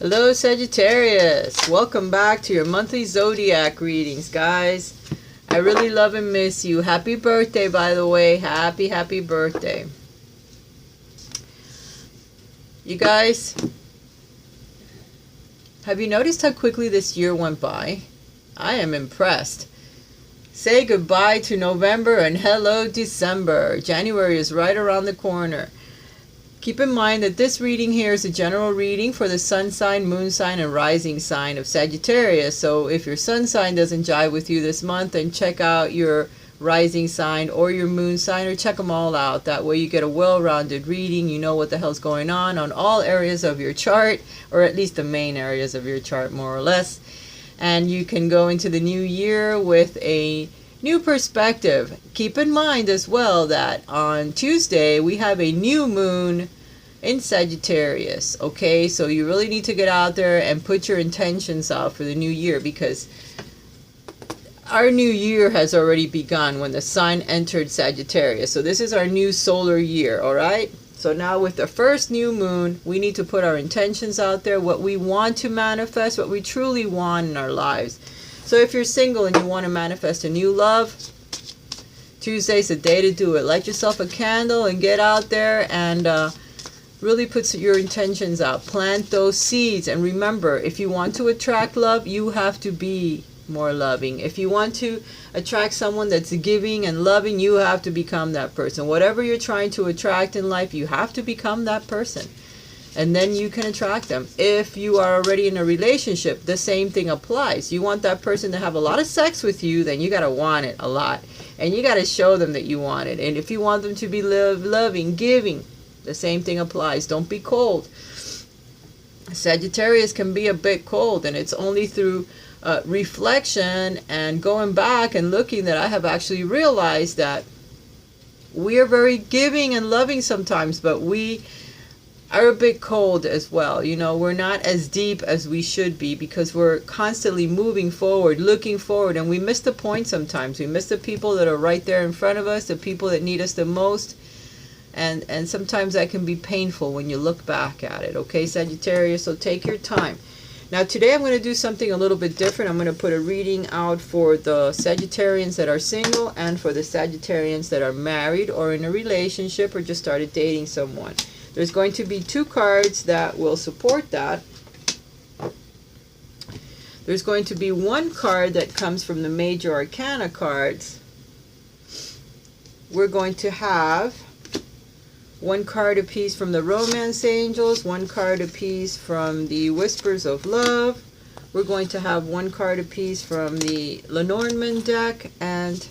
Hello Sagittarius, welcome back to your monthly zodiac readings, guys. I really love and miss you. Happy birthday, by the way. Happy birthday. You guys, have you noticed how quickly this year went by? I am impressed. Say goodbye to November and hello December. January is right around the corner. Keep in mind that this reading here is a general reading for the sun sign, moon sign, and rising sign of Sagittarius. So if your sun sign doesn't jive with you this month, then check out your rising sign or your moon sign, or check them all out. That way you get a well-rounded reading. You know what the hell's going on all areas of your chart, or at least the main areas of your chart, more or less. And you can go into the new year with a new perspective. Keep in mind as well that on Tuesday we have a new moon in Sagittarius. Okay, so you really need to get out there and put your intentions out for the new year, because our new year has already begun when the sign entered Sagittarius. So this is our new solar year, all right? So now with the first new moon, we need to put our intentions out there, what we want to manifest, what we truly want in our lives. So if you're single and you want to manifest a new love, Tuesday's the day to do it. Light yourself a candle and get out there and really put your intentions out. Plant those seeds. And remember, if you want to attract love, you have to be more loving. If you want to attract someone that's giving and loving, you have to become that person. Whatever you're trying to attract in life, you have to become that person. And then you can attract them. If you are already in a relationship, the same thing applies. You want that person to have a lot of sex with you, then you got to want it a lot. And you got to show them that you want it. And if you want them to be loving, giving, the same thing applies. Don't be cold. Sagittarius can be a bit cold, and it's only through reflection and going back and looking that I have actually realized that we are very giving and loving sometimes, but we are a bit cold as well. You know, we're not as deep as we should be, because we're constantly moving forward, looking forward, and we miss the point sometimes. We miss the people that are right there in front of us, the people that need us the most, and sometimes that can be painful when you look back at it. Okay, Sagittarius, so take your time. Now today I'm going to do something a little bit different. I'm going to put a reading out for the Sagittarians that are single and for the Sagittarians that are married or in a relationship or just started dating someone. There's going to be two cards that will support that. There's going to be one card that comes from the major arcana cards. We're going to have one card apiece from the romance angels, one card apiece from the whispers of love. We're going to have one card apiece from the Lenormand deck, and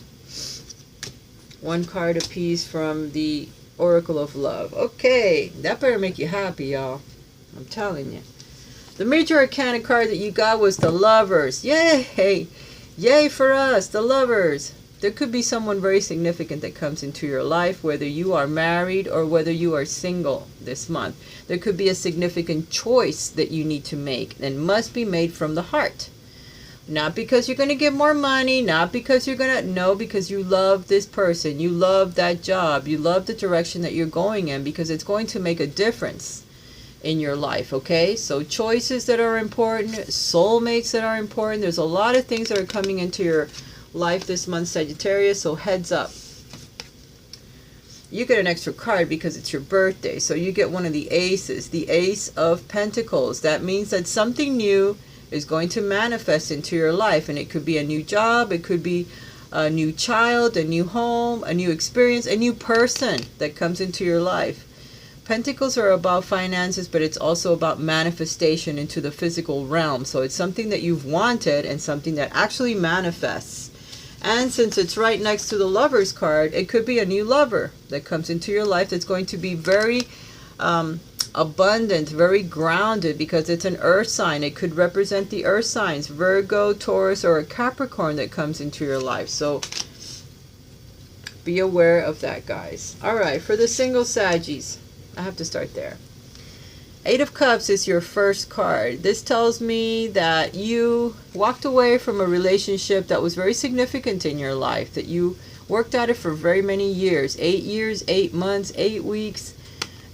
one card apiece from the Oracle of Love. Okay, that better make you happy, y'all. I'm telling you. The major arcana card that you got was the Lovers. Yay! Yay for us, the Lovers. There could be someone very significant that comes into your life, whether you are married or whether you are single this month. There could be a significant choice that you need to make, and must be made from the heart. Not because you're going to get more money, not because you're going to, no, because you love this person, you love that job, you love the direction that you're going in, because it's going to make a difference in your life, okay? So choices that are important, soulmates that are important. There's a lot of things that are coming into your life this month, Sagittarius, so heads up. You get an extra card because it's your birthday, so you get one of the aces, the Ace of Pentacles. That means that something new is going to manifest into your life, and it could be a new job, it could be a new child, a new home, a new experience, a new person that comes into your life. Pentacles are about finances, but it's also about manifestation into the physical realm. So it's something that you've wanted and something that actually manifests. And since it's right next to the Lovers card, it could be a new lover that comes into your life that's going to be very abundant, very grounded, because it's an earth sign. It could represent the earth signs, Virgo, Taurus, or a Capricorn that comes into your life. So be aware of that, guys. All right, for the single Saggies, I have to start there. Eight of Cups is your first card. This tells me that you walked away from a relationship that was very significant in your life, that you worked at it for very many years, 8 years, 8 months, 8 weeks,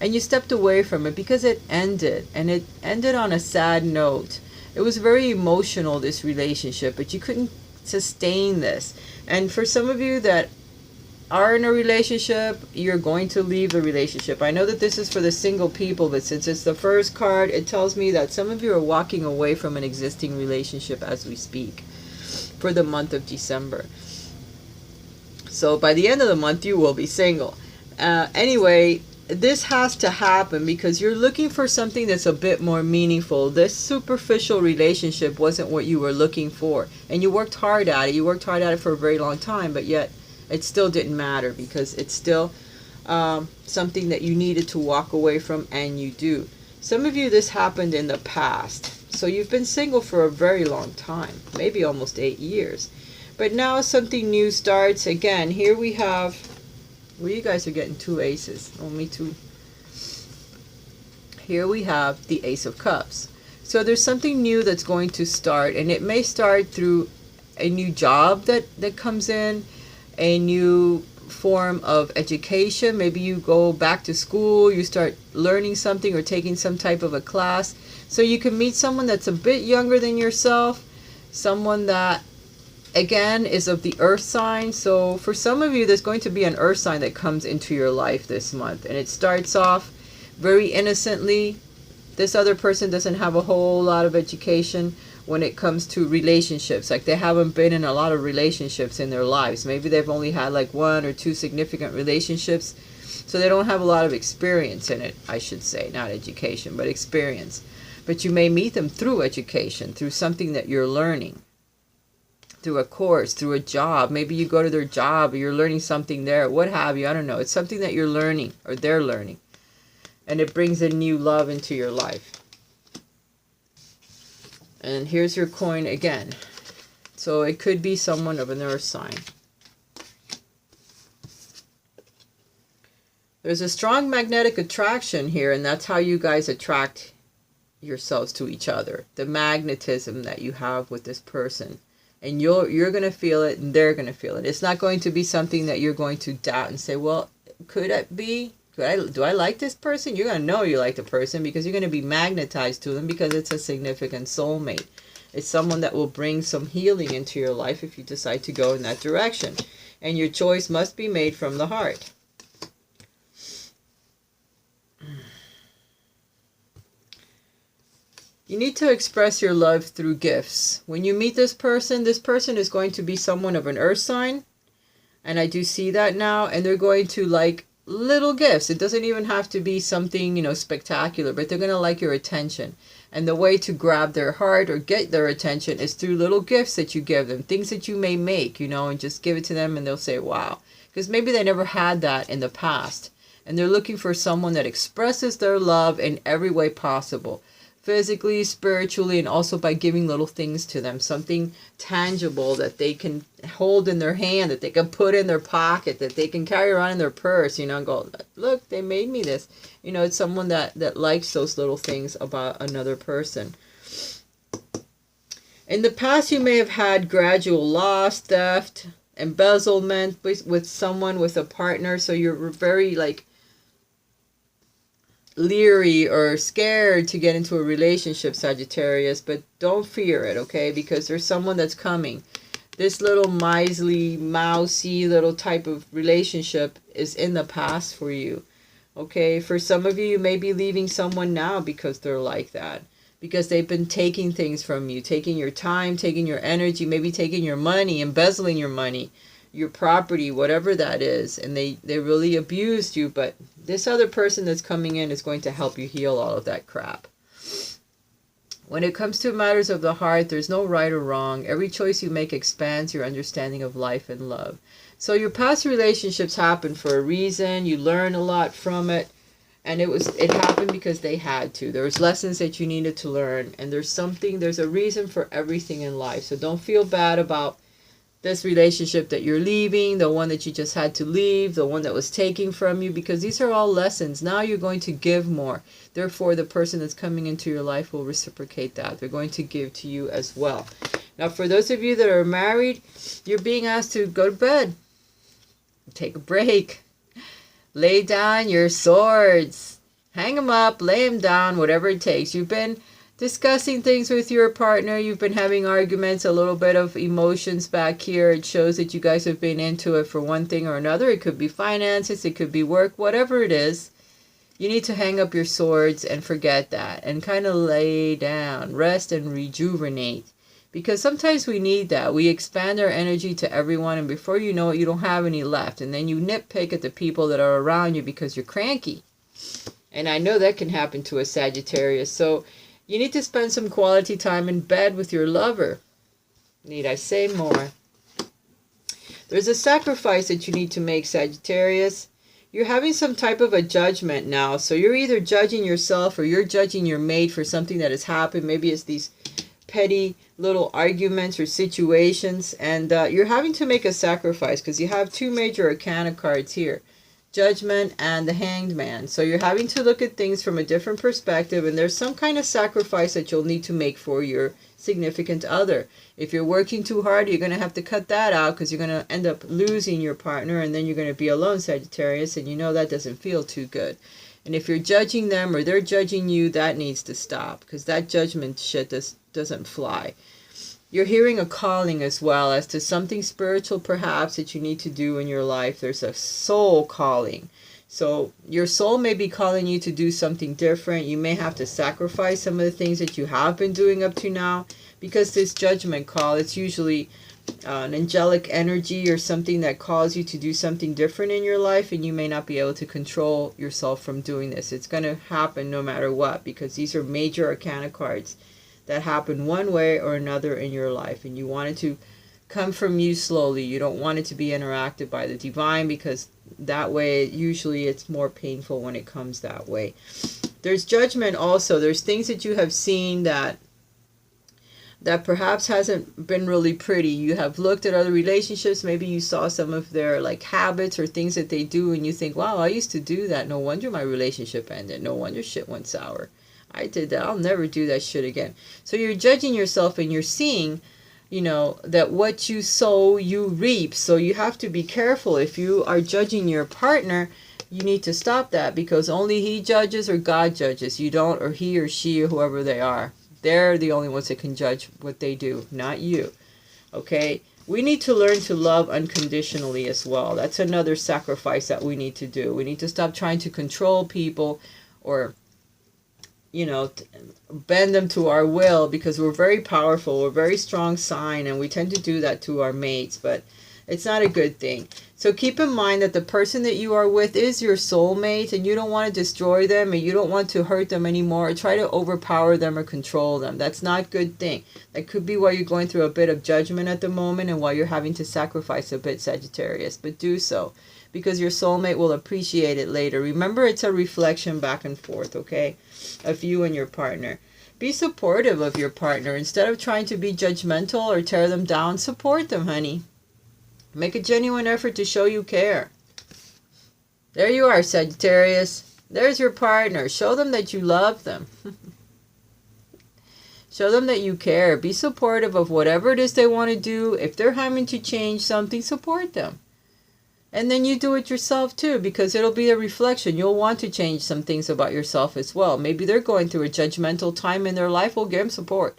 and you stepped away from it because it ended, and it ended on a sad note. It was very emotional, this relationship, but you couldn't sustain this. And for some of you that are in a relationship, you're going to leave the relationship. I know that this is for the single people, but since it's the first card, it tells me that some of you are walking away from an existing relationship as we speak for the month of December. So by the end of the month, you will be single. Anyway, this has to happen because you're looking for something that's a bit more meaningful. This superficial relationship wasn't what you were looking for, and you worked hard at it. You worked hard at it for a very long time, but yet it still didn't matter because it's still something that you needed to walk away from, and you do. Some of you, this happened in the past. So you've been single for a very long time, maybe almost 8 years. But now something new starts. Again, here we have, well, you guys are getting 2 aces. Only 2. Here we have the Ace of Cups. So there's something new that's going to start, and it may start through a new job that comes in, a new form of education. Maybe you go back to school, you start learning something or taking some type of a class. So you can meet someone that's a bit younger than yourself, someone that, again, is of the earth sign. So for some of you, there's going to be an earth sign that comes into your life this month, and it starts off very innocently. This other person doesn't have a whole lot of education when it comes to relationships. Like, they haven't been in a lot of relationships in their lives. Maybe they've only had like 1 or 2 significant relationships, so they don't have a lot of experience in it, I should say. Not education, but experience. But you may meet them through education, through something that you're learning, through a course, through a job. Maybe you go to their job or you're learning something there, what have you. I don't know. It's something that you're learning or they're learning, and it brings a new love into your life. And here's your coin again. So it could be someone of an earth sign. There's a strong magnetic attraction here, and that's how you guys attract yourselves to each other. The magnetism that you have with this person. And you're going to feel it, and they're going to feel it. It's not going to be something that you're going to doubt and say, well, could it be? Do I like this person? You're going to know you like the person because you're going to be magnetized to them because it's a significant soulmate. It's someone that will bring some healing into your life if you decide to go in that direction. And your choice must be made from the heart. You need to express your love through gifts. When you meet this person is going to be someone of an earth sign. And I do see that now. And they're going to like little gifts. It doesn't even have to be something, spectacular, but they're going to like your attention. And the way to grab their heart or get their attention is through little gifts that you give them, things that you may make, and just give it to them and they'll say, wow. Because maybe they never had that in the past. And they're looking for someone that expresses their love in every way possible. Physically, spiritually, and also by giving little things to them. Something tangible that they can hold in their hand, that they can put in their pocket, that they can carry around in their purse, and go, look, they made me this. It's someone that likes those little things about another person. In the past, you may have had gradual loss, theft, embezzlement with someone, with a partner. So you're very leery or scared to get into a relationship, Sagittarius, but don't fear it, okay? Because there's someone that's coming. This little miserly, mousy little type of relationship is in the past for you, okay? For some of you, you may be leaving someone now because they're like that, because they've been taking things from you, taking your time, taking your energy, maybe taking your money, embezzling your money, your property, whatever that is, and they really abused you. But this other person that's coming in is going to help you heal all of that crap. When it comes to matters of the heart, there's no right or wrong. Every choice you make expands your understanding of life and love. So your past relationships happen for a reason. You learn a lot from it, and it happened because they had to. There was lessons that you needed to learn, and there's a reason for everything in life. So don't feel bad about this relationship that you're leaving, the one that you just had to leave, the one that was taking from you, because these are all lessons. Now you're going to give more. Therefore, the person that's coming into your life will reciprocate that. They're going to give to you as well. Now, for those of you that are married, you're being asked to go to bed. Take a break. Lay down your swords. Hang them up, lay them down, whatever it takes. You've been discussing things with your partner. You've been having arguments, a little bit of emotions back here. It shows that you guys have been into it for one thing or another. It could be finances, it could be work, whatever it is. You need to hang up your swords and forget that and kind of lay down, rest and rejuvenate. Because sometimes we need that. We expand our energy to everyone, and before you know it, you don't have any left. And then you nitpick at the people that are around you because you're cranky. And I know that can happen to a Sagittarius. So you need to spend some quality time in bed with your lover. Need I say more? There's a sacrifice that you need to make, Sagittarius. You're having some type of a judgment now. So you're either judging yourself or you're judging your mate for something that has happened. Maybe it's these petty little arguments or situations. And you're having to make a sacrifice because you have two major arcana cards here. Judgment and the Hanged Man. So you're having to look at things from a different perspective, and there's some kind of sacrifice that you'll need to make for your significant other. If you're working too hard, you're going to have to cut that out because you're going to end up losing your partner, and then you're going to be alone, Sagittarius, and you know that doesn't feel too good. And if you're judging them or they're judging you, that needs to stop because that judgment shit doesn't fly. You're hearing a calling as well as to something spiritual perhaps that you need to do in your life. There's a soul calling. So your soul may be calling you to do something different. You may have to sacrifice some of the things that you have been doing up to now because this judgment call, it's usually an angelic energy or something that calls you to do something different in your life, and you may not be able to control yourself from doing this. It's going to happen no matter what because these are major arcana cards that happen one way or another in your life, and you want it to come from you slowly. You don't want it to be interacted by the divine because that way usually it's more painful when it comes that way. There's judgment also. There's things that you have seen that perhaps hasn't been really pretty. You have looked at other relationships. Maybe you saw some of their like habits or things that they do and you think, wow, I used to do that. No wonder my relationship ended. No wonder shit went sour. I did that. I'll never do that shit again. So you're judging yourself and you're seeing, you know, that what you sow, you reap. So you have to be careful. If you are judging your partner, you need to stop that because only he judges or God judges. You don't, or he or she or whoever they are. They're the only ones that can judge what they do, not you. Okay? We need to learn to love unconditionally as well. That's another sacrifice that we need to do. We need to stop trying to control people or you know, bend them to our will because we're very powerful, we're a very strong sign, and we tend to do that to our mates, but it's not a good thing. So keep in mind that the person that you are with is your soulmate, and you don't want to destroy them, and you don't want to hurt them anymore, or try to overpower them or control them. That's not a good thing. That could be why you're going through a bit of judgment at the moment and why you're having to sacrifice a bit, Sagittarius, but do so because your soulmate will appreciate it later. Remember, it's a reflection back and forth, okay, of you and your partner. Be supportive of your partner. Instead of trying to be judgmental or tear them down, support them, honey. Make a genuine effort to show you care. There you are, Sagittarius. There's your partner. Show them that you love them. Show them that you care. Be supportive of whatever it is they want to do. If they're having to change something, support them. And then you do it yourself too, because it'll be a reflection. You'll want to change some things about yourself as well. Maybe they're going through a judgmental time in their life. Well, give them support.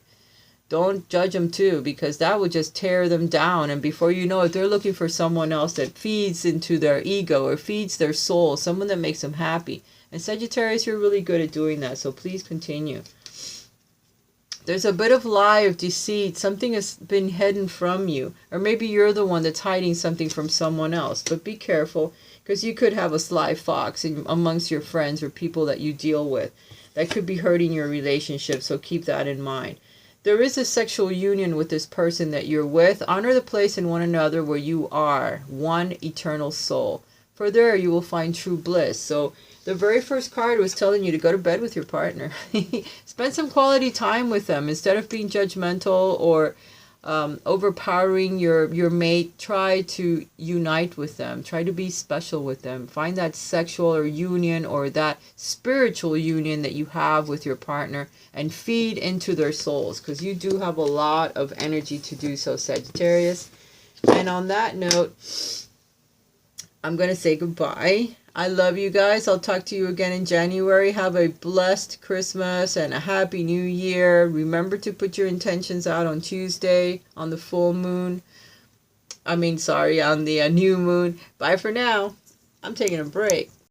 Don't judge them too, because that would just tear them down. And before you know it, they're looking for someone else that feeds into their ego or feeds their soul, someone that makes them happy. And Sagittarius, you're really good at doing that, so please continue. There's a bit of lie, of deceit. Something has been hidden from you. Or maybe you're the one that's hiding something from someone else. But be careful, because you could have a sly fox amongst your friends or people that you deal with. That could be hurting your relationship, so keep that in mind. There is a sexual union with this person that you're with. Honor the place in one another where you are one eternal soul. For there you will find true bliss. So the very first card was telling you to go to bed with your partner. Spend some quality time with them. Instead of being judgmental or overpowering your mate, try to unite with them. Try to be special with them. Find that sexual or union or that spiritual union that you have with your partner and feed into their souls, because you do have a lot of energy to do so, Sagittarius. And on that note, I'm going to say goodbye. I love you guys. I'll talk to you again in January. Have a blessed Christmas and a happy new year. Remember to put your intentions out on Tuesday on the full moon. On the new moon. Bye for now. I'm taking a break.